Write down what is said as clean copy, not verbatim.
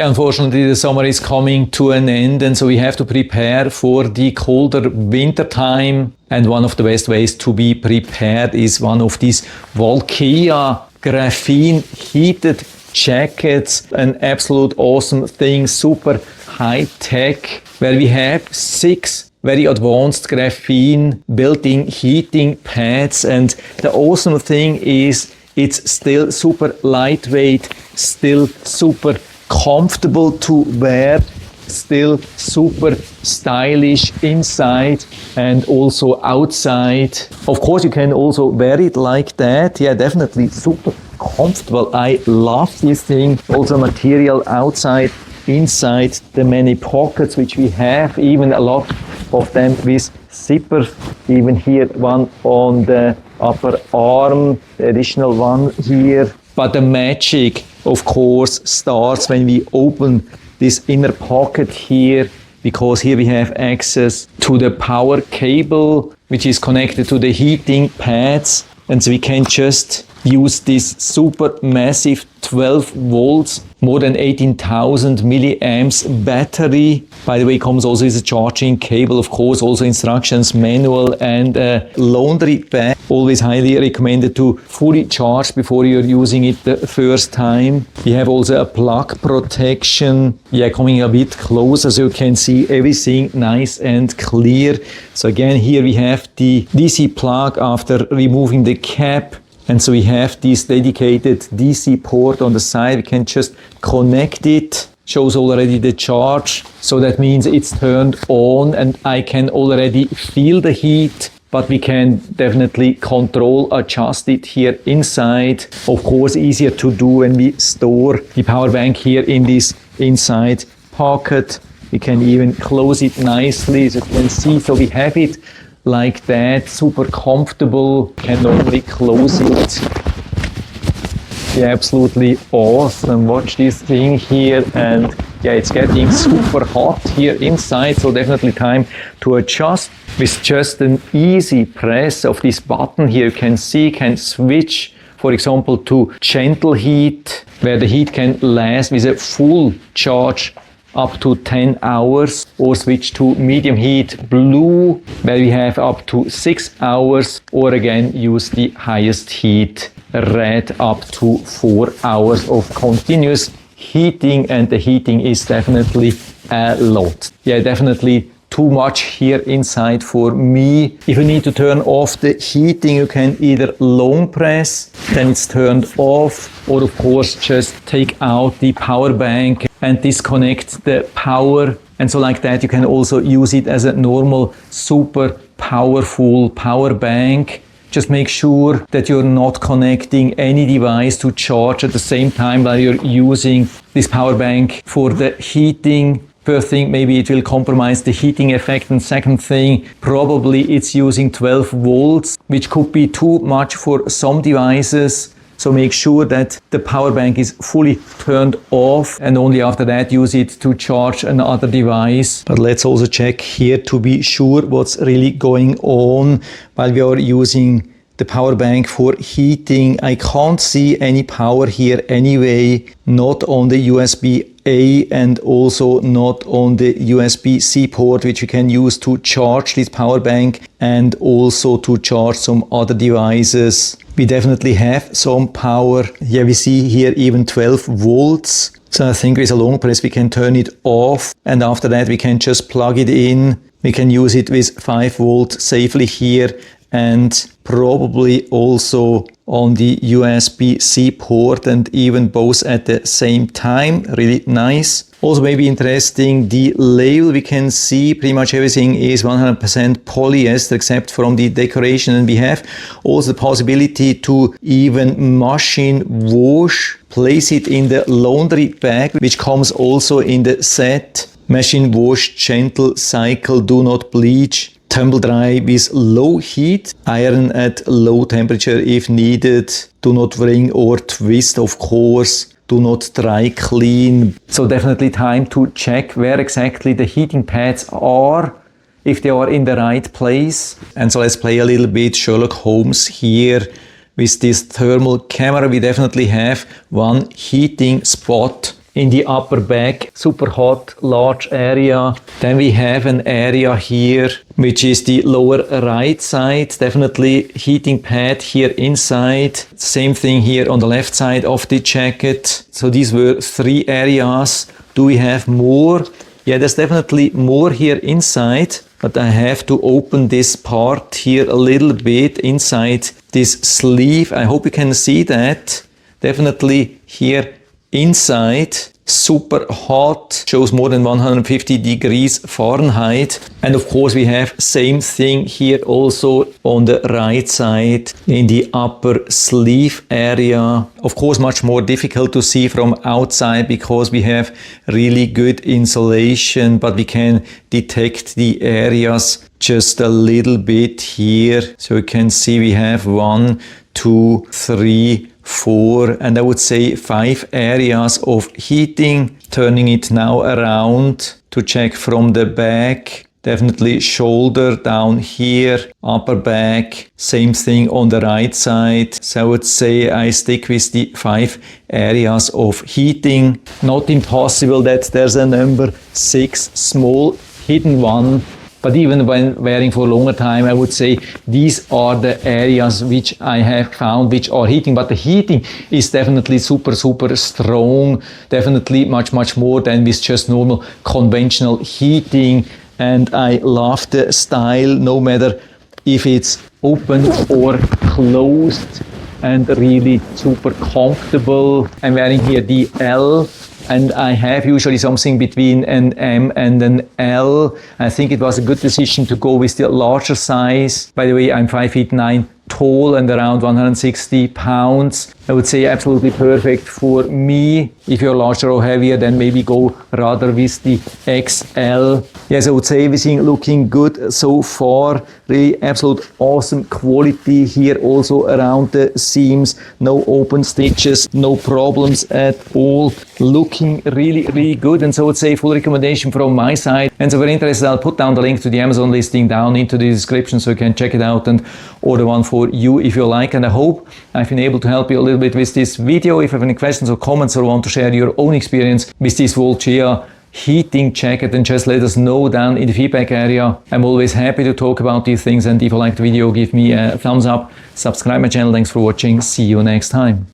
Yeah, unfortunately the summer is coming to an end, and so we have to prepare for the colder winter time. And one of the best ways to be prepared is one of these Wulcea Graphene Heated Jackets. An absolute awesome thing, super high tech, where we have 6 very advanced graphene built-in heating pads. And the awesome thing is it's still super lightweight, still super comfortable to wear, still super stylish inside and also outside. Of course, you can also wear it like that. Yeah, definitely super comfortable. I love this thing. Also material outside, inside, the many pockets which we have, even a lot of them with zippers. Even here one on the upper arm, the additional one here. But the magic, of course, starts when we open this inner pocket here, because here we have access to the power cable, which is connected to the heating pads. And so we can just use this super massive 12 volts, more than 18,000 milliamps battery. By the way, it comes also with a charging cable, of course, also instructions manual and a laundry bag. Always highly recommended to fully charge before you're using it the first time. We have also a plug protection. Yeah, coming a bit closer so you can see everything nice and clear. So again, here we have the DC plug after removing the cap. And so we have this dedicated DC port on the side. We can just connect it. Shows already the charge. So that means it's turned on and I can already feel the heat. But we can definitely control, adjust it here inside. Of course, easier to do when we store the power bank here in this inside pocket. We can even close it nicely, as you can see. So we have it like that, super comfortable. Can normally close it. Yeah, absolutely awesome. Watch this thing here, and yeah, it's getting super hot here inside, so definitely time to adjust. With just an easy press of this button here, you can see, can switch, for example, to gentle heat, where the heat can last with a full charge up to 10 hours, or switch to medium heat blue, where we have up to 6 hours, or again use the highest heat red, up to 4 hours of continuous heating. And the heating is definitely a lot. Yeah, definitely too much here inside for me. If you need to turn off the heating, you can either long press, then it's turned off, or of course just take out the power bank and disconnect the power. And so like that, you can also use it as a normal, super powerful power bank. Just make sure that you're not connecting any device to charge at the same time while you're using this power bank for the heating. First thing, maybe it will compromise the heating effect. And second thing, probably it's using 12 volts, which could be too much for some devices. So make sure that the power bank is fully turned off, and only after that use it to charge another device. But let's also check here to be sure what's really going on while we are using the power bank for heating. I can't see any power here anyway, not on the USB-A and also not on the USB-C port, which you can use to charge this power bank and also to charge some other devices. We definitely have some power. Yeah, we see here even 12 volts. So I think with a long press we can turn it off, and after that we can just plug it in. We can use it with 5 volts safely here, and probably also on the USB-C port, and even both at the same time. Really nice. Also maybe interesting, the label, we can see pretty much everything is 100% polyester except from the decoration, and we have also the possibility to even machine wash, place it in the laundry bag, which comes also in the set. Machine wash, gentle cycle, do not bleach, tumble dry with low heat, iron at low temperature if needed, do not wring or twist, of course, do not dry clean. So definitely time to check where exactly the heating pads are, if they are in the right place. And so let's play a little bit Sherlock Holmes here. With this thermal camera we definitely have one heating spot in the upper back, super hot, large area. Then we have an area here, which is the lower right side, definitely heating pad here inside. Same thing here on the left side of the jacket. So these were 3 areas. Do we have more? Yeah, there's definitely more here inside, but I have to open this part here a little bit inside this sleeve. I hope you can see that. Definitely here inside, super hot, shows more than 150 degrees Fahrenheit. And of course we have same thing here also on the right side in the upper sleeve area. Of course much more difficult to see from outside because we have really good insulation, but we can detect the areas just a little bit here. So you can see we have 1, 2, 3, 4, and I would say 5 areas of heating. Turning it now around to check from the back. Definitely shoulder down here, upper back, same thing on the right side. So I would say I stick with the 5 areas of heating. Not impossible that there's a number 6 small hidden one. But even when wearing for a longer time, I would say these are the areas which I have found which are heating. But the heating is definitely super, super strong. Definitely much, much more than with just normal conventional heating. And I love the style, no matter if it's open or closed, and really super comfortable. I'm wearing here the L. And I have usually something between an M and an L. I think it was a good decision to go with the larger size. By the way, I'm 5'9" tall and around 160 pounds. I would say absolutely perfect for me. If you're larger or heavier, then maybe go rather with the XL. Yes, I would say everything looking good so far. Really absolute awesome quality here also around the seams. No open stitches, no problems at all. Looking really, really good. And so I would say full recommendation from my side. And so if you're interested, I'll put down the link to the Amazon listing down into the description so you can check it out and order one for you if you like. And I hope I've been able to help you a little bit with this video. If you have any questions or comments or want to share your own experience with this Wulcea heating jacket, then just let us know down in the feedback area. I'm always happy to talk about these things, and if you like the video, give me a thumbs up, subscribe my channel. Thanks for watching. See you next time.